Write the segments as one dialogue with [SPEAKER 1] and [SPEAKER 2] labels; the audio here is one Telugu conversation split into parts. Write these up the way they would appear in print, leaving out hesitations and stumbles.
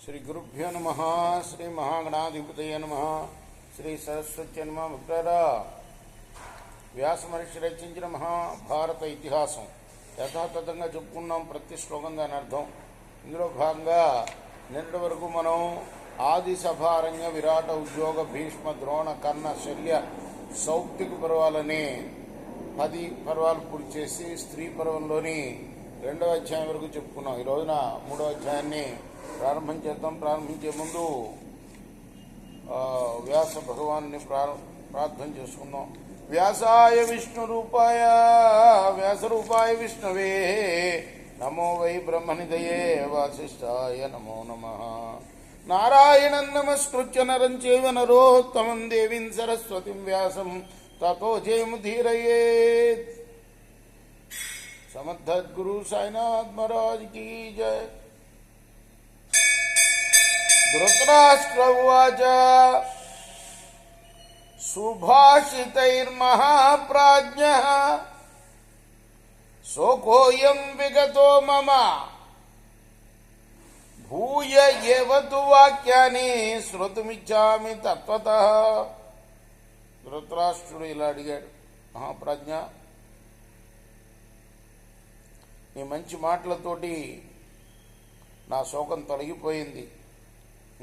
[SPEAKER 1] శ్రీ గురుభ్యో నమ. శ్రీ మహాగణాధిపతయ నమ. శ్రీ సరస్వతి నమ. మిత్రులారా, వ్యాస మహర్షి రచించిన మహాభారత ఇతిహాసం యథాతథంగా చెప్పుకున్నాం. ప్రతి శ్లోకం దాని అర్థం. ఇందులో భాగంగా నిన్నటి వరకు మనం ఆది సభారణ్య విరాట ఉద్యోగ భీష్మ ద్రోణ కర్ణ శల్య సౌప్తిక పర్వాలని 10 పర్వాలు పూర్తి చేసి స్త్రీ పర్వంలోని 2వ అధ్యాయం వరకు చెప్పుకున్నాం. ఈ రోజున 3వ అధ్యాయాన్ని ప్రారంభం చేద్దాం. ప్రారంభించే ముందు వ్యాస భగవాన్ని ప్రార్థన చేసుకుందాం. వ్యాసాయ విష్ణురూపాయ వ్యాసరూపాయ విష్ణవే నమో వై బ్రహ్మనిదయే వాసిష్ఠాయ నమో నమః. నారాయణం నమస్కృత్య నరం చైవ నరోత్తమం దేవీం సరస్వతిం వ్యాసం తతో జయముదీరయేత్. సమర్థద్గురు సాయినాథ్ మహారాజ్ కీ జయ. ధృతరాష్ట్ర ఉవాచ సుభాషితైర్మహాప్రాజ్ఞః శోకోయం విగతో మమ భూయ ఏవతు వాక్యాన్ని శ్రోతుమిచ్చామి తత్వతః. ధృతరాష్ట్రుడు ఇలా అడిగాడు, మహాప్రాజ్ఞ, నీ మంచి మాటలతోటి నా శోకం తొలగిపోయింది.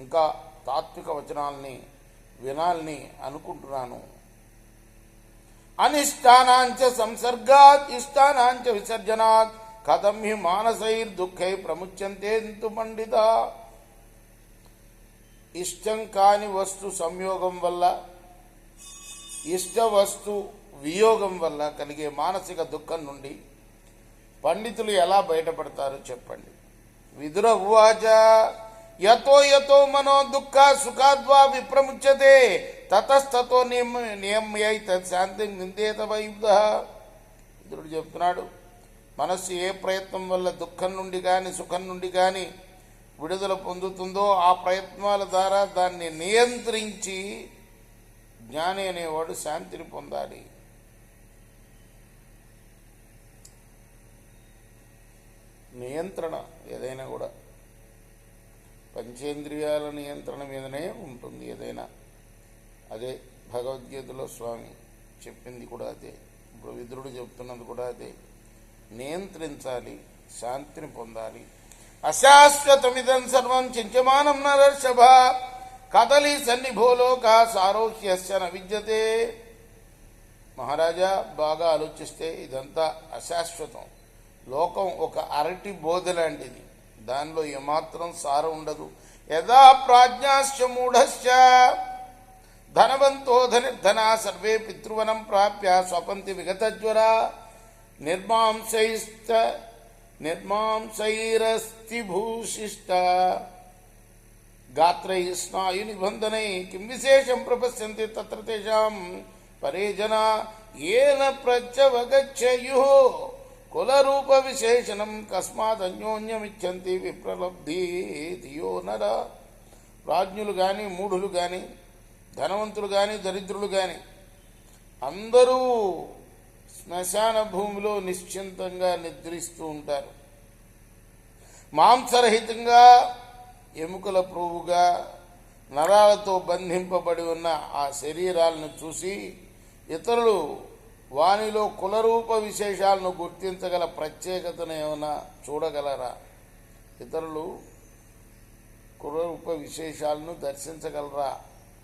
[SPEAKER 1] ఇంకా తాత్విక వచనాల్ని వినాలని అనుకుంటున్నాను. అనిష్టానాంచ సంసర్గాత్ ఇష్టానాంచ విసర్జనాత్ కథం హి మానసైర్దుఃఖై ప్రముచ్యంతేంతు పండిత. ఇష్టం కాని వస్తు సంయోగం వల్ల, ఇష్ట వస్తు వియోగం వల్ల కలిగే మానసిక దుఃఖం నుండి పండితులు ఎలా బయటపడతారో చెప్పండి. విదుర ఉవాచ యతో యతో మనో దుఃఖ సుఖాద్వా విప్రముచ్యతే తతస్తతో నియమ్యై తత్శాంతి నిందేత వైబుధ. విదురుడు చెప్తున్నాడు, మనస్సు ఏ ప్రయత్నం వల్ల దుఃఖం నుండి కానీ సుఖం నుండి కానీ విడుదల పొందుతుందో ఆ ప్రయత్నాల ద్వారా దాన్ని నియంత్రించి జ్ఞాని అనేవాడు శాంతిని పొందాలి. నియంత్రణ ఏదైనా కూడా పంచేంద్రియాల నియంత్రణ మీదనే ఉంటుంది ఏదైనా. అదే భగవద్గీతలో స్వామి చెప్పింది కూడా అదే. ఇప్పుడు విదురుడు చెప్తున్నది కూడా అదే. నియంత్రించాలి, శాంతిని పొందాలి. అశాశ్వతమిదం సర్వం చించమానం నరర్షభ కదలి సన్నిభోలోక సారోహ్యస్య న విద్యతే. మహారాజా, బాగా ఆలోచిస్తే ఇదంతా అశాశ్వతం. లోకం ఒక అరటి బోధ లాంటిది. దానిలో ఏమాత్రం సారం ఉండదు. యదా ప్రాజ్ఞాశ్చ మూఢశ్చ ధనవంతో ధనిర్ధనా సర్వే పితృవనం ప్రాప్య స్వపంతి విగతజ్వర నిర్మాంసైరస్తి భూషిష్ట గాత్రై స్నాయు నిబంధనై కిం విశేషం ప్రపశ్యంతి తత్ర తేషాం పరే జనా ఏన ప్రత్యవగచ్చయు కులరూప విశేషణం కస్మాదన్యోన్యమిచ్చంతి విప్రలబ్ధి ధియో నర. ప్రాజ్ఞులు కానీ మూఢులు కానీ ధనవంతులు కానీ దరిద్రులు కానీ అందరూ శ్మశాన భూమిలో నిశ్చింతంగా నిద్రిస్తూ ఉంటారు. మాంసరహితంగా ఎముకల ప్రోవుగా నరాలతో బంధింపబడి ఉన్న ఆ శరీరాలను చూసి ఇతరులు వానిలో కులరూప విశేషాలను గుర్తించగల ప్రత్యేకతను ఏమైనా చూడగలరా? ఇతరులు కులరూప విశేషాలను దర్శించగలరా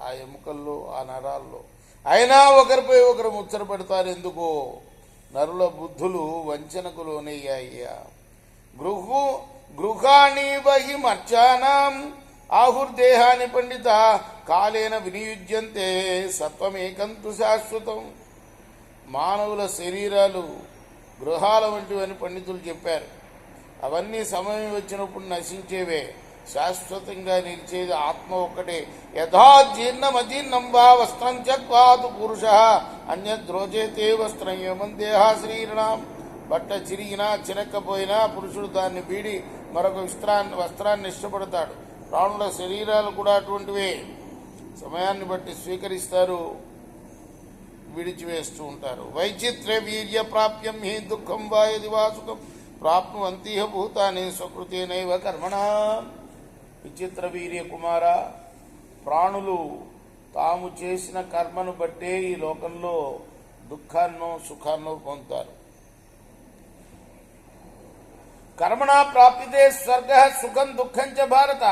[SPEAKER 1] ఆ ఎముకల్లో, ఆ నరాల్లో? అయినా ఒకరిపై ఒకరు ముచ్చటపడతారు. ఎందుకో? నరుల బుద్ధులు వంచనకు లోనయ్యాయ్యా. గృహాణి బహి మర్చానాం ఆహుర్దేహాని పండిత కాలేన వినియుజ్యంతే సత్వమేకంతు శాశ్వతం. మానవుల శరీరాలు గృహాల వంటివని పండితులు చెప్పారు. అవన్నీ సమయం వచ్చినప్పుడు నశించేవే. శాశ్వతంగా నిలిచేది ఆత్మ ఒక్కటే. యథా జీర్ణమజీర్ణం వా వస్త్రం త్యక్వాతు పురుష అన్యద్రోచేతే వస్త్రం ఏమం దేహ శ్రీరణం. బట్ట చిరిగినా చిరక్కపోయినా పురుషుడు దాన్ని బీడి మరొక వస్త్రాన్ని ఇష్టపడతాడు. ప్రాణుల శరీరాలు కూడా అటువంటివే. సమయాన్ని బట్టి స్వీకరిస్తారు, విడిచివేస్తూ ఉంటారు. వైచిత్ర్య వీర్య ప్రాప్యం హి దుఃఖం వాయది వాసుకం ప్రాప్నువంతిహ భూతాని స్వకృతేనైవ కర్మణ. విచిత్ర వీర్య కుమార, ప్రాణులు తాము చేసిన కర్మను బట్టే ఈ లోకంలో దుఃఖాన్నో సుఖాన్నో పొందుతారు. కర్మణా ప్రాప్యతే స్వర్గ సుఖం దుఃఖం చ భారత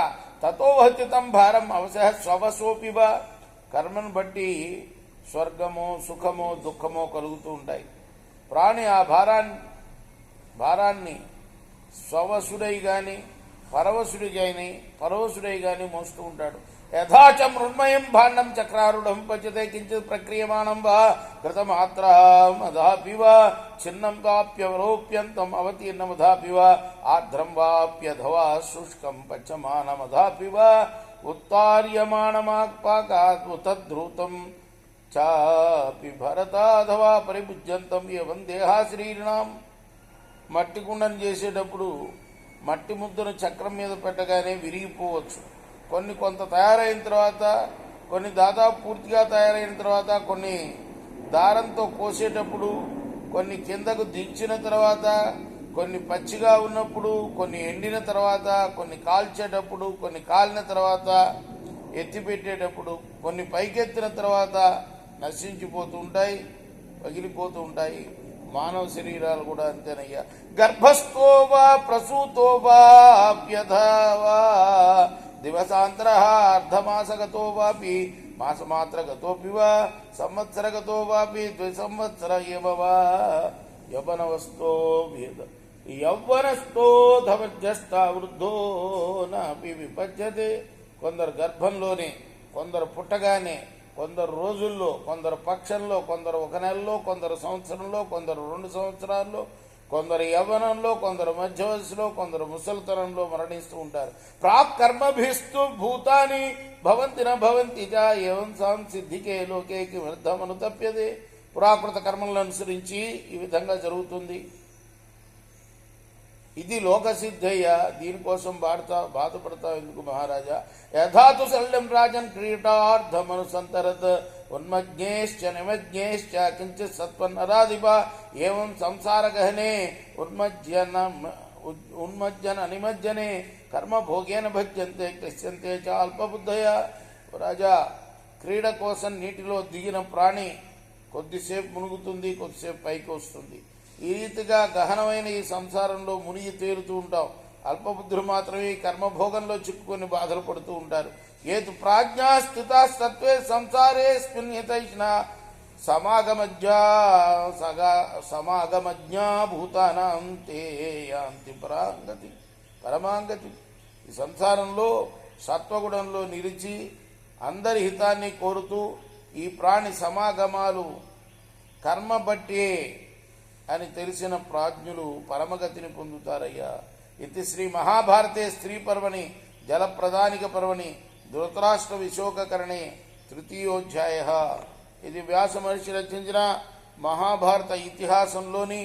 [SPEAKER 1] తతో వహతి తం భారం అవశ స్వవసోపివ. కర్మను బట్టి స్వర్గమో సుఖమో దుఃఖమో కలుగుతూ ఉంటాయి. ప్రాణి ఆ భారాన్ని స్వవసుడై గాని పరవశుడై గాని మోస్తూ ఉంటాడు. యథాచ మృణ్మయం భాండం చక్రారుఢం పచతే కించిత్ ప్రక్రియమాణం వా కృతమాత్రమధాపి వా చిన్నం వాప్యవరోప్యంతం అవతీర్ణమధాపి వా ఆర్ద్రం వాప్యధవా శుష్కం పచ్చమానమధాపి వా ఉత్తార్యమాణమాపాకాత్ ఉతద్ధృతం చాపి భరతాధవా పరిభుజ్యంతం ఏవం దేహాశ్రీణాం. మట్టి కుండను చేసేటప్పుడు మట్టి ముద్దను చక్రం మీద పెట్టగానే విరిగిపోవచ్చు. కొంత తయారైన తర్వాత, కొన్ని దాదాపు పూర్తిగా తయారైన తర్వాత, కొన్ని దారంతో కోసేటప్పుడు, కొన్ని కిందకు దించిన తర్వాత, కొన్ని పచ్చిగా ఉన్నప్పుడు, కొన్ని ఎండిన తర్వాత, కొన్ని కాల్చేటప్పుడు, కొన్ని కాలిన తర్వాత, ఎత్తిపెట్టేటప్పుడు, కొన్ని పైకెత్తిన తర్వాత నశించిపోతూ ఉంటాయి, పగిలిపోతూ ఉంటాయి. మానవ శరీరాలు కూడా అంతేనయ్యా. గర్భస్థో వా ప్రసూతో వాప్యథవా దివసాంతర అర్ధమాసగతో వాపి మాసమాత్రగతోపి వా సంవత్సరగతో వాపి ద్విసంవత్సర ఏవ వా యౌవనస్థో ధవజ్జస్త వృద్ధో నాపి విపజ్యతే. కొందరు గర్భంలోనే, కొందరు పుట్టగానే, కొందరు రోజుల్లో, కొందరు పక్షంలో, కొందరు 1 నెలలో, కొందరు సంవత్సరంలో, కొందరు 2 సంవత్సరాల్లో, కొందరు యవ్వనంలో, కొందరు మధ్య వయసులో, కొందరు ముసలితనంలో మరణిస్తూ ఉంటారు. ప్రాక్ కర్మభిస్తు భూతాని భవంతి న భవంతి చ ఏవం సాం సిద్ధికే లోకే కిమర్థమను తప్యదే. పురాకృత కర్మలను అనుసరించి ఈ విధంగా జరుగుతుంది. ఇది లోకసిద్ధయ్య. దీనికోసం బాధపడతావు ఎందుకు మహారాజా? యథాతు శల్యం రాజన్ క్రీడార్థమను సంతరత్ ఉన్మజ్ఞేశ్చ నిమజ్ఞేశ్చ కించిత్ సత్వన్నరాధిప ఏవం సంసార గహనే ఉన్మజ్జన నిమజ్జనే కర్మభోగేన భజ్యంతే క్లిశ్యంతే చ అల్పబుద్ధయ. రాజా, క్రీడ కోసం నీటిలో దిగిన ప్రాణి కొద్దిసేపు మునుగుతుంది, కొద్దిసేపు పైకి వస్తుంది. ఈ రీతిగా గహనమైన ఈ సంసారంలో మునిగి తేలుతూ ఉంటాం. అల్పబుద్ధులు మాత్రమే ఈ కర్మభోగంలో చిక్కుకొని బాధలు పడుతూ ఉంటారు. ఏతు ప్రాజ్ఞా స్థితా సత్వే సంసారే స్మిన్యతైష్ణ సమాగమజ్ఞా భూతానాం తే యాంతి పరమాంగతి. ఈ సంసారంలో సత్వగుణంలో నిలిచి అందరి హితాన్ని కోరుతూ ఈ ప్రాణి సమాగమాలు కర్మ బట్టే అని తెలిసిన ప్రాజ్ఞులు పరమగతిని పొందుతారయ్యా. ఇది శ్రీ మహాభారతే స్త్రీ పర్వణి జలప్రదానిక పర్వణి ధృతరాష్ట్ర విశోకకరణే తృతీయోధ్యాయ. ఇది వ్యాస మహర్షి రచించిన మహాభారత ఇతిహాసంలోని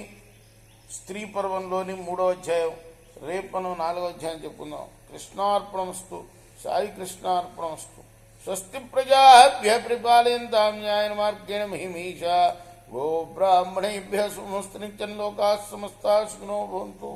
[SPEAKER 1] స్త్రీ పర్వంలోని 3వ అధ్యాయం. రేపు మనం 4వ అధ్యాయం చెప్పుకుందాం. కృష్ణార్పణమస్తు. సాయి కృష్ణార్పణమస్తు. స్వస్తి ప్రజాభ్య పరిపాలయంతాం న్యాయ మార్గేణ మహిమీషా. గో బ్రాహ్మణేభ్యः శుభమస్తు. నిత్యం లోకాः సమస్తాः సుఖినో భవంతు.